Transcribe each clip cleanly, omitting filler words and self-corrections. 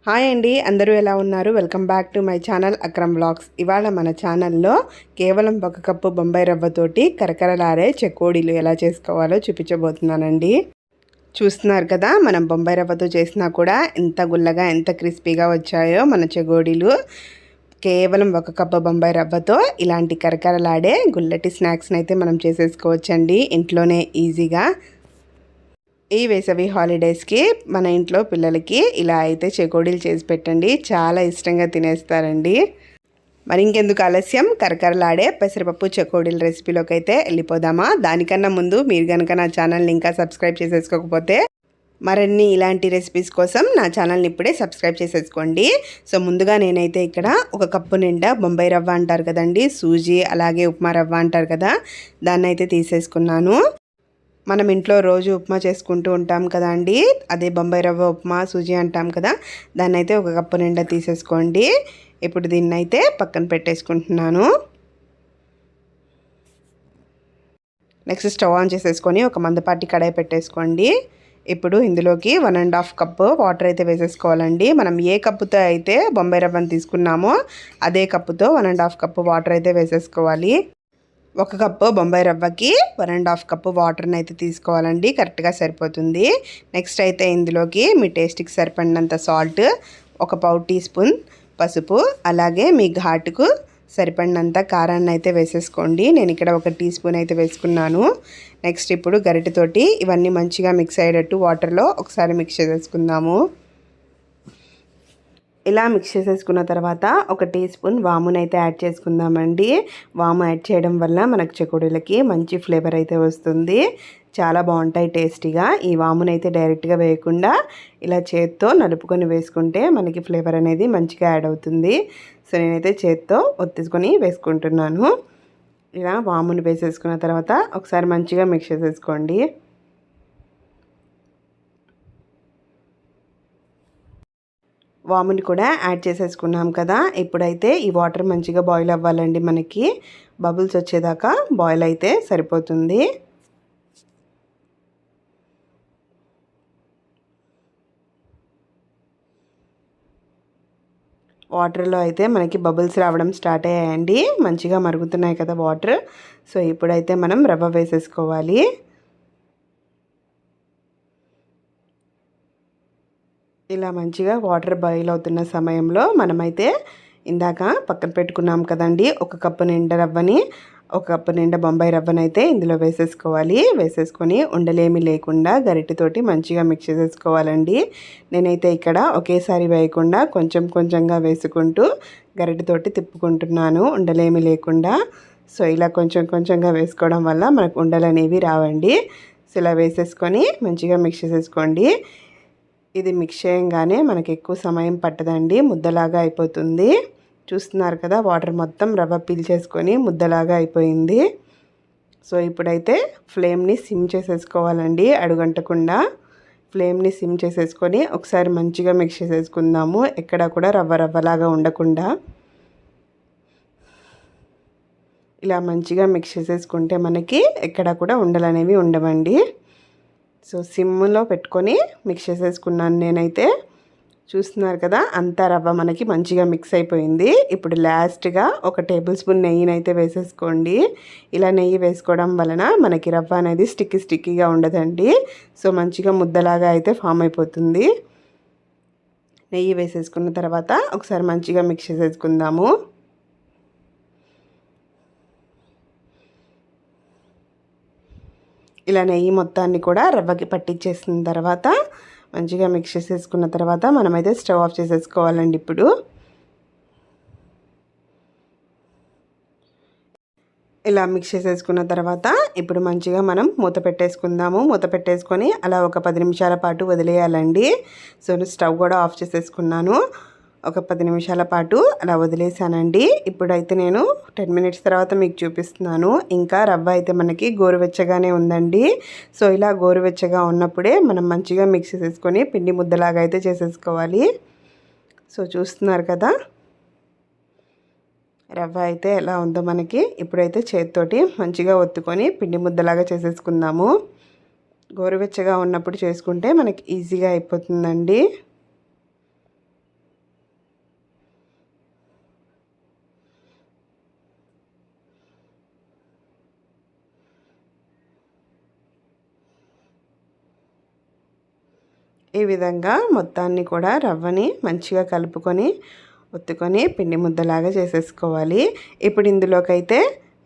Hi అండి, అందరూ ఎలా ఉన్నారు? Welcome back to my channel Akram blogs. ఇవాళ మన ఛానల్లో కేవలం 1 కప్పు బొంబాయి రవ్వతోటి కరకరలాడే చెకోడీలు ఎలా చేసుకోవాలో చూపించబోతున్నానండి. చూస్తున్నారు కదా, మనం బొంబాయి రవ్వతో చేసినా కూడా ఎంత గుల్లగా ఎంత క్రిస్పీగా వచ్చాయో మన చెకోడీలు. కేవలం 1 కప్పు బొంబాయి రవ్వతో ఇలాంటి కరకరలాడే గుల్లటి స్నాక్స్ని అయితే మనం చేసేసుకోవచ్చండి ఇంట్లోనే ఈజీగా. ఈ వేసవి హాలిడేస్కి మన ఇంట్లో పిల్లలకి ఇలా అయితే చెకోడీలు చేసి పెట్టండి, చాలా ఇష్టంగా తినేస్తారండి. మరి ఇంకెందుకు ఆలస్యం, కరకరలాడే పెసరపప్పు చెకోడీల రెసిపీలోకి అయితే వెళ్ళిపోదామా? దానికన్నా ముందు మీరు కనుక నా ఛానల్ని ఇంకా సబ్స్క్రైబ్ చేసేసుకోకపోతే మరిన్ని ఇలాంటి రెసిపీస్ కోసం నా ఛానల్ని ఇప్పుడే సబ్స్క్రైబ్ చేసేసుకోండి. సో ముందుగా నేనైతే ఇక్కడ 1 కప్పు నిండా బొంబాయి రవ్వ అంటారు కదండి, సూజీ అలాగే ఉప్మా రవ్వ అంటారు కదా, దాన్ని అయితే తీసేసుకున్నాను. మనం ఇంట్లో రోజు ఉప్మా చేసుకుంటూ ఉంటాం కదా అండి, అదే బొంబాయి రవ్వ ఉప్మా సూజీ అంటాం కదా, దాన్ని అయితే 1 కప్పు నిండా తీసేసుకోండి. ఇప్పుడు దీన్ని అయితే పక్కన పెట్టేసుకుంటున్నాను. నెక్స్ట్ స్టవ్ ఆన్ చేసేసుకొని ఒక మందపాటి కడాయి పెట్టేసుకోండి. ఇప్పుడు ఇందులోకి 1.5 కప్పు వాటర్ అయితే వేసేసుకోవాలండి. మనం ఏ కప్పుతో అయితే బొంబాయి రవ్వను తీసుకున్నామో అదే కప్పుతో 1.5 కప్పు వాటర్ అయితే వేసేసుకోవాలి. 1 కప్పు బొంబాయి రవ్వకి 1.5 కప్పు వాటర్ని అయితే తీసుకోవాలండి, కరెక్ట్గా సరిపోతుంది. నెక్స్ట్ అయితే ఇందులోకి మీ టేస్ట్కి సరిపడినంత సాల్ట్, 1 పావు టీ స్పూన్ పసుపు, అలాగే మీ ఘాటుకు సరిపడినంత కారాన్ని అయితే వేసేసుకోండి. నేను ఇక్కడ 1 టీ స్పూన్ అయితే వేసుకున్నాను. నెక్స్ట్ ఇప్పుడు గరిటెతోటి ఇవన్నీ మంచిగా మిక్స్ అయ్యేటట్టు వాటర్లో ఒకసారి మిక్స్ చేసేసుకుందాము. ఇలా మిక్స్ చేసేసుకున్న తర్వాత 1 టీ స్పూన్ వామును అయితే యాడ్ చేసుకుందామండి. వాము యాడ్ చేయడం వల్ల మనకు చెకోడీలకి మంచి ఫ్లేవర్ అయితే వస్తుంది, చాలా బాగుంటాయి టేస్టీగా. ఈ వామును అయితే డైరెక్ట్గా వేయకుండా ఇలా చేత్తో నలుపుకొని వేసుకుంటే మనకి ఫ్లేవర్ అనేది మంచిగా యాడ్ అవుతుంది. సో నేనైతే చేత్తో ఒత్తుకొని వేసుకుంటున్నాను. ఇలా వామును వేసేసుకున్న తర్వాత ఒకసారి మంచిగా మిక్స్ చేసేసుకోండి. వాముని కూడా యాడ్ చేసేసుకున్నాం కదా. ఇప్పుడైతే ఈ వాటర్ మంచిగా బాయిల్ అవ్వాలండి, మనకి బబుల్స్ వచ్చేదాకా బాయిల్ అయితే సరిపోతుంది. వాటర్లో అయితే మనకి బబుల్స్ రావడం స్టార్ట్ అయ్యాయండి, మంచిగా మరుగుతున్నాయి కదా వాటర్. సో ఇప్పుడైతే మనం రవ్వ వేసేసుకోవాలి. ఇలా మంచిగా వాటర్ బాయిల్ అవుతున్న సమయంలో మనమైతే ఇందాక పక్కన పెట్టుకున్నాం కదండి 1 కప్పు నిండా రవ్వని, 1 కప్పు నిండా బొంబాయి రవ్వనైతే ఇందులో వేసేసుకోవాలి. వేసేసుకొని ఉండలేమి లేకుండా గరిటెతోటి మంచిగా మిక్స్ చేసేసుకోవాలండి. నేనైతే ఇక్కడ ఒకేసారి వేయకుండా కొంచెం కొంచెంగా వేసుకుంటూ గరిటెతోటి తిప్పుకుంటున్నాను, ఉండలేమి లేకుండా. సో ఇలా కొంచెం కొంచెంగా వేసుకోవడం వల్ల మనకు ఉండలు అనేవి రావండి. సో ఇలా వేసేసుకొని మంచిగా మిక్స్ చేసేసుకోండి. ఇది మిక్స్ చేయగానే మనకి ఎక్కువ సమయం పట్టదండి, ముద్దలాగా అయిపోతుంది. చూస్తున్నారు కదా, వాటర్ మొత్తం రవ్వ పీల్చేసుకొని ముద్దలాగా అయిపోయింది. సో ఇప్పుడైతే ఫ్లేమ్ని సిమ్ చేసేసుకోవాలండి, అడుగంటకుండా ఫ్లేమ్ని సిమ్ చేసేసుకొని ఒకసారి మంచిగా మిక్స్ చేసేసుకుందాము, ఎక్కడ కూడా రవ్వ రవ్వలాగా ఉండకుండా. ఇలా మంచిగా మిక్స్ చేసేసుకుంటే మనకి ఎక్కడ కూడా ఉండలనేవి ఉండవండి. సో సిమ్లో పెట్టుకొని మిక్స్ చేసేసుకున్నాను నేనైతే. చూస్తున్నారు కదా, అంతా రవ్వ మనకి మంచిగా మిక్స్ అయిపోయింది. ఇప్పుడు లాస్ట్గా 1 టేబుల్ స్పూన్ నెయ్యిని అయితే వేసేసుకోండి. ఇలా నెయ్యి వేసుకోవడం వలన మనకి రవ్వ అనేది స్టిక్కీగా ఉండదండి. సో మంచిగా ముద్దలాగా అయితే ఫామ్ అయిపోతుంది. నెయ్యి వేసేసుకున్న తర్వాత ఒకసారి మంచిగా మిక్స్ చేసేసుకుందాము. ఇలా నెయ్యి మొత్తాన్ని కూడా రవ్వకి పట్టించేసిన తర్వాత మంచిగా మిక్స్ చేసేసుకున్న తర్వాత మనమైతే స్టవ్ ఆఫ్ చేసేసుకోవాలండి. ఇప్పుడు ఇలా మిక్స్ చేసేసుకున్న తర్వాత ఇప్పుడు మంచిగా మనం మూత పెట్టేసుకుందాము. మూత పెట్టేసుకొని అలా ఒక 10 నిమిషాల పాటు వదిలేయాలండి. సో స్టవ్ కూడా ఆఫ్ చేసేసుకున్నాను. ఒక 10 నిమిషాల పాటు అలా వదిలేసానండి. ఇప్పుడైతే నేను 10 మినిట్స్ తర్వాత మీకు చూపిస్తున్నాను. ఇంకా రవ్వ అయితే మనకి గోరువెచ్చగానే ఉందండి. సో ఇలా గోరువెచ్చగా ఉన్నప్పుడే మనం మంచిగా మిక్స్ చేసేసుకొని పిండి ముద్దలాగా అయితే చేసేసుకోవాలి. సో చూస్తున్నారు కదా, రవ్వ అయితే ఎలా ఉందో మనకి. ఇప్పుడైతే చేతితోటి మంచిగా ఒత్తుకొని పిండి ముద్దలాగా చేసేసుకుందాము. గోరువెచ్చగా ఉన్నప్పుడు చేసుకుంటే మనకి ఈజీగా అయిపోతుందండి. సో ఇలా మంచిగా మిక్స్ చేసేసుకున్న తర్వాత ఒకసారి మంచిగా మిక్స్ చేసేసుకోండి. ఇలా నెయ్యి మొత్తాన్ని కూడా రవ్వకి పట్టించేసిన తర్వాత మంచిగా మిక్స్ చేసేసుకున్న తర్వాత ఒకసారి మంచిగా మిక్స్ చేసేసుకుందాము. గోరువెచ్చగా ఉన్నప్పుడు చేసుకుంటే మనకి ఈజీగా అయిపోతుందండి. ఈ విధంగా మొత్తాన్ని కూడా రవ్వని మంచిగా కలుపుకొని ఒత్తుకొని పిండి ముద్దలాగా చేసేసుకోవాలి. ఇప్పుడు ఇందులోకైతే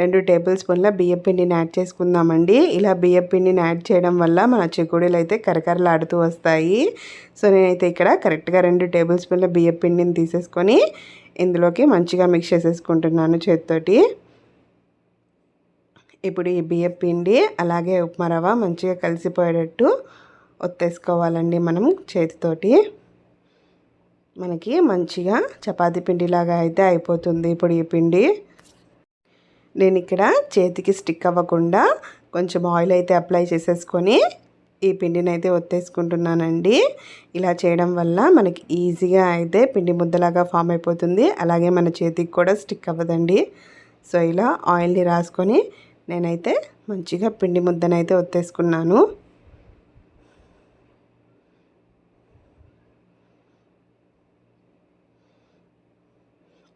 2 టేబుల్ స్పూన్ల బియ్యం పిండిని యాడ్ చేసుకుందామండి. ఇలా బియ్యం పిండిని యాడ్ చేయడం వల్ల మన చెకోడీలు అయితే కరకరలాడుతూ వస్తాయి. సో నేనైతే ఇక్కడ కరెక్ట్గా 2 టేబుల్ స్పూన్ల బియ్యం పిండిని తీసేసుకొని ఇందులోకి మంచిగా మిక్స్ చేసేసుకుంటున్నాను చేతితోటి. ఇప్పుడు ఈ బియ్యం పిండి అలాగే ఉప్మా రవ్వ మంచిగా కలిసిపోయేటట్టు ఒత్తేసుకోవాలండి మనం చేతితోటి. మనకి మంచిగా చపాతీ పిండిలాగా అయితే అయిపోతుంది ఇప్పుడు ఈ పిండి. నేను ఇక్కడ చేతికి స్టిక్ అవ్వకుండా కొంచెం ఆయిల్ అయితే అప్లై చేసేసుకొని ఈ పిండిని అయితే ఒత్తేసుకుంటున్నానండి. ఇలా చేయడం వల్ల మనకి ఈజీగా అయితే పిండి ముద్దలాగా ఫామ్ అయిపోతుంది. అలాగే మన చేతికి కూడా స్టిక్ అవ్వదండి. సో ఇలా ఆయిల్ని రాసుకొని నేనైతే మంచిగా పిండి ముద్దనైతే ఒత్తేసుకున్నాను.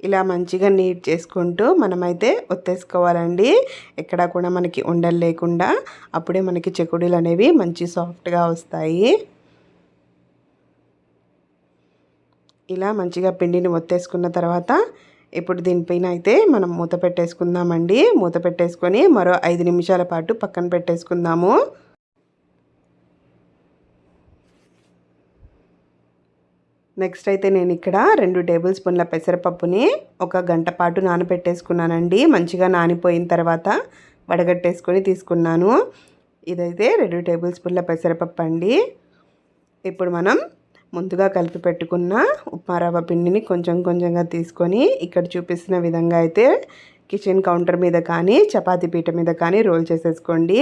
ఇలా మంచిగా నీట్ చేసుకుంటూ మనమైతే ఒత్తేసుకోవాలండి. ఎక్కడ కూడా మనకి ఉండలు లేకుండా. అప్పుడే మనకి చెకోడీలు అనేవి మంచి సాఫ్ట్గా వస్తాయి. ఇలా మంచిగా పిండిని ఒత్తేసుకున్న తర్వాత ఇప్పుడు దీనిపైన అయితే మనం మూత పెట్టేసుకుందామండి. మూత పెట్టేసుకొని మరో 5 నిమిషాల పాటు పక్కన పెట్టేసుకుందాము. నెక్స్ట్ అయితే నేను ఇక్కడ 2 టేబుల్ స్పూన్ల పెసరపప్పుని 1 గంట పాటు నానబెట్టేసుకున్నానండి. మంచిగా నానిపోయిన తర్వాత వడగట్టేసుకొని తీసుకున్నాను. ఇదైతే 2 టేబుల్ స్పూన్ల పెసరపప్పు అండి. ఇప్పుడు మనం ముందుగా కలిపి పెట్టుకున్న ఉప్మా రవ్వ పిండిని కొంచెం కొంచెంగా తీసుకొని ఇక్కడ చూపిస్తున్న విధంగా అయితే కిచెన్ కౌంటర్ మీద కానీ చపాతీ పీట మీద కానీ రోల్ చేసేసుకోండి.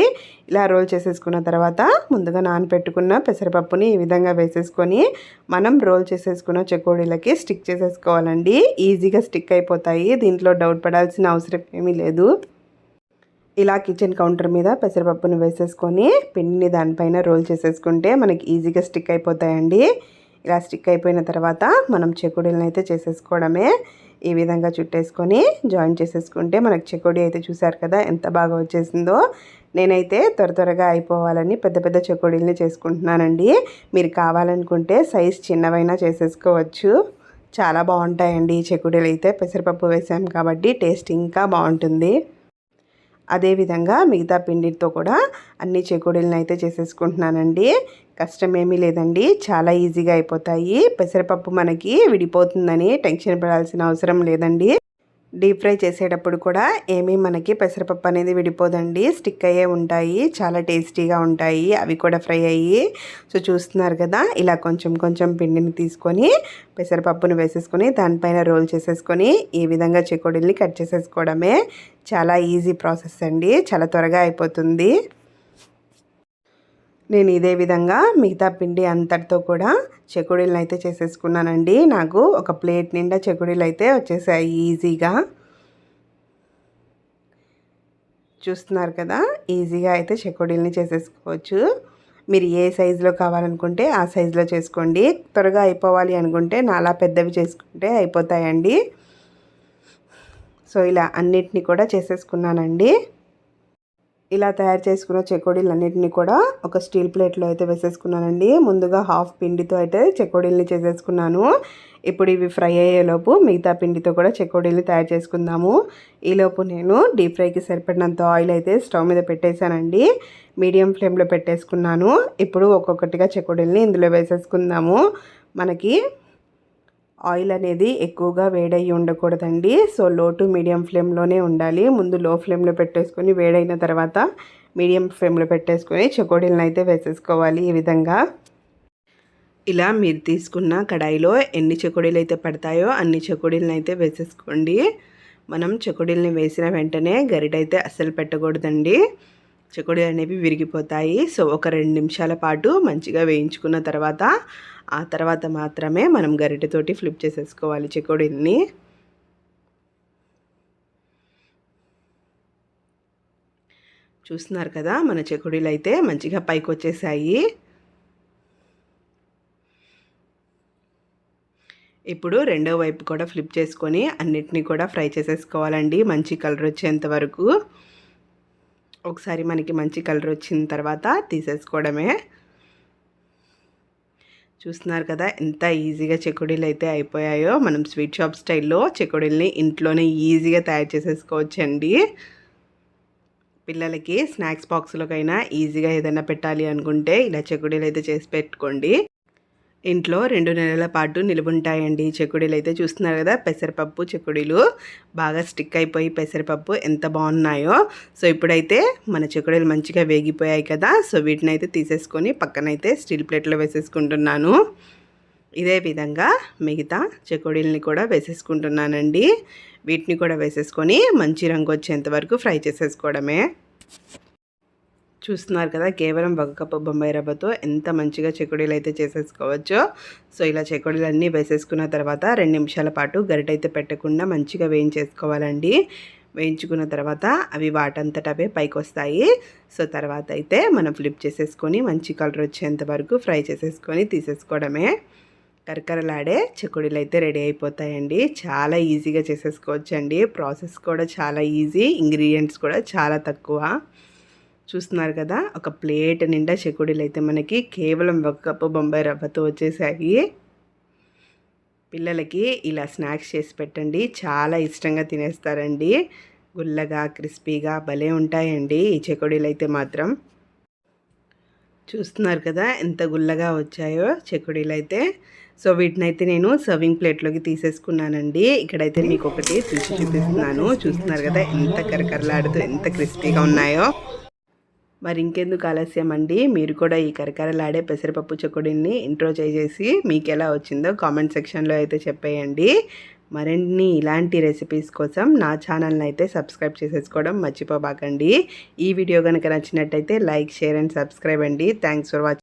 ఇలా రోల్ చేసేసుకున్న తర్వాత ముందుగా నానబెట్టుకున్న పెసరపప్పుని ఈ విధంగా వేసేసుకొని మనం రోల్ చేసేసుకున్న చెకోడీలకి స్టిక్ చేసేసుకోవాలండి. ఈజీగా స్టిక్ అయిపోతాయి. దీంట్లో డౌట్ పడాల్సిన అవసరం ఏమీ లేదు. ఇలా కిచెన్ కౌంటర్ మీద పెసరపప్పును వేసేసుకొని పిండిని దానిపైన రోల్ చేసేసుకుంటే మనకి ఈజీగా స్టిక్ అయిపోతాయండి. ఇలా స్టిక్ అయిపోయిన తర్వాత మనం చెకోడీలను అయితే చేసేసుకోవడమే. ఈ విధంగా చుట్టేసుకొని జాయిన్ చేసేసుకుంటే మనకి చెకోడీ అయితే చూసారు కదా ఎంత బాగా వచ్చేసిందో. నేనైతే త్వరగా అయిపోవాలని పెద్ద పెద్ద చెకోడీలని చేసుకుంటున్నానండి. మీరు కావాలనుకుంటే సైజ్ చిన్నవైనా చేసేసుకోవచ్చు. చాలా బాగుంటాయండి ఈ చెకోడీలు అయితే. పెసరపప్పు వేసాం కాబట్టి టేస్ట్ ఇంకా బాగుంటుంది. అదేవిధంగా మిగతా పిండితో కూడా అన్ని చెకోడీలను అయితే చేసేసుకుంటున్నానండి. కష్టమేమీ లేదండి, చాలా ఈజీగా అయిపోతాయి. పెసరపప్పు మనకి విడిపోతుందని టెన్షన్ పడాల్సిన అవసరం లేదండి. డీప్ ఫ్రై చేసేటప్పుడు కూడా ఏమీ మనకి పెసరపప్పు అనేది విడిపోదండి, స్టిక్ అయ్యే ఉంటాయి. చాలా టేస్టీగా ఉంటాయి అవి కూడా ఫ్రై అయ్యి. సో చూస్తున్నారు కదా, ఇలా కొంచెం కొంచెం పిండిని తీసుకొని పెసరపప్పును వేసేసుకొని దానిపైన రోల్ చేసేసుకొని ఈ విధంగా చెకోడీల్ని కట్ చేసేసుకోవడమే. చాలా ఈజీ ప్రాసెస్ అండి, చాలా త్వరగా అయిపోతుంది. నేను ఇదే విధంగా మిగతా పిండి అంతటితో కూడా చెకోడీలను అయితే చేసేసుకున్నానండి. నాకు ఒక ప్లేట్ నిండా చెకోడీలు అయితే వచ్చేసాయి ఈజీగా. చూస్తున్నారు కదా, ఈజీగా అయితే చెకోడీలని చేసేసుకోవచ్చు. మీరు ఏ సైజులో కావాలనుకుంటే ఆ సైజులో చేసుకోండి. త్వరగా అయిపోవాలి అనుకుంటే నాలా పెద్దవి చేసుకుంటే అయిపోతాయండి. సో ఇలా అన్నిటినీ కూడా చేసేసుకున్నానండి. ఇలా తయారు చేసుకున్న చెకోడీలన్నిటిని కూడా ఒక స్టీల్ ప్లేట్లో అయితే వేసేసుకున్నానండి. ముందుగా హాఫ్ పిండితో అయితే చెకోడీల్ని చేసేసుకున్నాను. ఇప్పుడు ఇవి ఫ్రై అయ్యేలోపు మిగతా పిండితో కూడా చెకోడీలు తయారు చేసుకుందాము. ఈలోపు నేను డీప్ ఫ్రైకి సరిపడినంత ఆయిల్ అయితే స్టవ్ మీద పెట్టేశానండి. మీడియం ఫ్లేమ్లో పెట్టేసుకున్నాను. ఇప్పుడు ఒక్కొక్కటిగా చెకోడీల్ని ఇందులో వేసేసుకుందాము. మనకి ఆయిల్ అనేది ఎక్కువగా వేడయ్యి ఉండకూడదండి. సో లో టు మీడియం ఫ్లేమ్లోనే ఉండాలి. ముందు లో ఫ్లేమ్లో పెట్టేసుకొని వేడైన తర్వాత మీడియం ఫ్లేమ్లో పెట్టేసుకొని చెకోడీలను అయితే వేసేసుకోవాలి. ఈ విధంగా ఇలా మీరు తీసుకున్న కడాయిలో ఎన్ని చెకోడీలు అయితే పడతాయో అన్ని చెకోడీలను అయితే వేసేసుకోండి. మనం చెకోడీలని వేసిన వెంటనే గరిట అయితే అస్సలు పెట్టకూడదండి, చెకోడీలు అనేవి విరిగిపోతాయి. సో ఒక 2 నిమిషాల పాటు మంచిగా వేయించుకున్న తర్వాత ఆ తర్వాత మాత్రమే మనం గరిటెతోటి ఫ్లిప్ చేసేసుకోవాలి చెకోడీల్ని. చూస్తున్నారు కదా, మన చెకోడీలు అయితే మంచిగా పైకి వచ్చేసాయి. ఇప్పుడు రెండో వైపు కూడా ఫ్లిప్ చేసుకొని అన్నిటినీ కూడా ఫ్రై చేసేసుకోవాలండి మంచి కలర్ వచ్చేంత వరకు. ఒకసారి మనకి మంచి కలర్ వచ్చిన తర్వాత తీసేసుకోవడమే. చూస్తున్నారు కదా ఎంత ఈజీగా చెకోడీలు అయితే అయిపోయాయో. మనం స్వీట్ షాప్ స్టైల్లో చెకోడీల్ని ఇంట్లోనే ఈజీగా తయారు చేసేసుకోవచ్చండి. పిల్లలకి స్నాక్స్ బాక్స్లోకైనా ఈజీగా ఏదైనా పెట్టాలి అనుకుంటే ఇలా చెకోడీలు అయితే చేసి పెట్టుకోండి. ఇంట్లో 2 నెలల పాటు నిలువుంటాయండి చెకోడీలు అయితే. చూస్తున్నారు కదా పెసరపప్పు చెకోడీలు బాగా స్టిక్ అయిపోయి పెసరపప్పు ఎంత బాగున్నాయో. సో ఇప్పుడైతే మన చెకోడీలు మంచిగా వేగిపోయాయి కదా. సో వీటిని అయితే తీసేసుకొని పక్కనైతే స్టీల్ ప్లేట్లో వేసేసుకుంటున్నాను. ఇదే విధంగా మిగతా చెకోడీలని కూడా వేసేసుకుంటున్నానండి. వీటిని కూడా వేసేసుకొని మంచి రంగు వచ్చేంత వరకు ఫ్రై చేసేసుకోవడమే. చూస్తున్నారు కదా కేవలం 1 కప్పు బొంబాయి రవ్వతో ఎంత మంచిగా చెకోడీలు అయితే చేసేసుకోవచ్చో. సో ఇలా చెకోడీలన్నీ వేసేసుకున్న తర్వాత 2 నిమిషాల పాటు గరిటైతే పెట్టకుండా మంచిగా వేయించేసుకోవాలండి. వేయించుకున్న తర్వాత అవి వాటంతట అవే పైకి వస్తాయి. సో తర్వాత అయితే మనం ఫ్లిప్ చేసేసుకొని మంచి కలర్ వచ్చేంత వరకు ఫ్రై చేసేసుకొని తీసేసుకోవడమే. కరకరలాడే చెకోడీలు అయితే రెడీ అయిపోతాయండి. చాలా ఈజీగా చేసేసుకోవచ్చండి. ప్రాసెస్ కూడా చాలా ఈజీ, ఇంగ్రీడియంట్స్ కూడా చాలా తక్కువ. చూస్తున్నారు కదా ఒక ప్లేట్ నిండా చెకోడీలు అయితే మనకి కేవలం 1 కప్పు బొంబాయి రవ్వతో వచ్చేసాయి. పిల్లలకి ఇలా స్నాక్స్ చేసి పెట్టండి, చాలా ఇష్టంగా తినేస్తారండి. గుల్లగా క్రిస్పీగా భలే ఉంటాయండి ఈ చెకోడీలు అయితే మాత్రం. చూస్తున్నారు కదా ఎంత గుల్లగా వచ్చాయో చెకోడీలు అయితే. సో వీటినైతే నేను సర్వింగ్ ప్లేట్లోకి తీసేసుకున్నానండి. ఇక్కడైతే మీకు ఒకటి తీసి చూపిస్తున్నాను. చూస్తున్నారు కదా ఎంత కరకరలాడుతూ ఎంత క్రిస్పీగా ఉన్నాయో. మరి ఇంకెందుకు ఆలస్యం అండి, మీరు కూడా ఈ కరకరలాడే పెసరపప్పు చెకోడీని ఇంట్రో చేసి మీకు ఎలా వచ్చిందో కామెంట్ సెక్షన్లో అయితే చెప్పేయండి. మరిన్ని ఇలాంటి రెసిపీస్ కోసం నా ఛానల్ని అయితే సబ్స్క్రైబ్ చేసేసుకోవడం మర్చిపోబాకండి. ఈ వీడియో కనుక నచ్చినట్టయితే లైక్, షేర్ అండ్ సబ్స్క్రైబ్ అండి. Thanks for watching.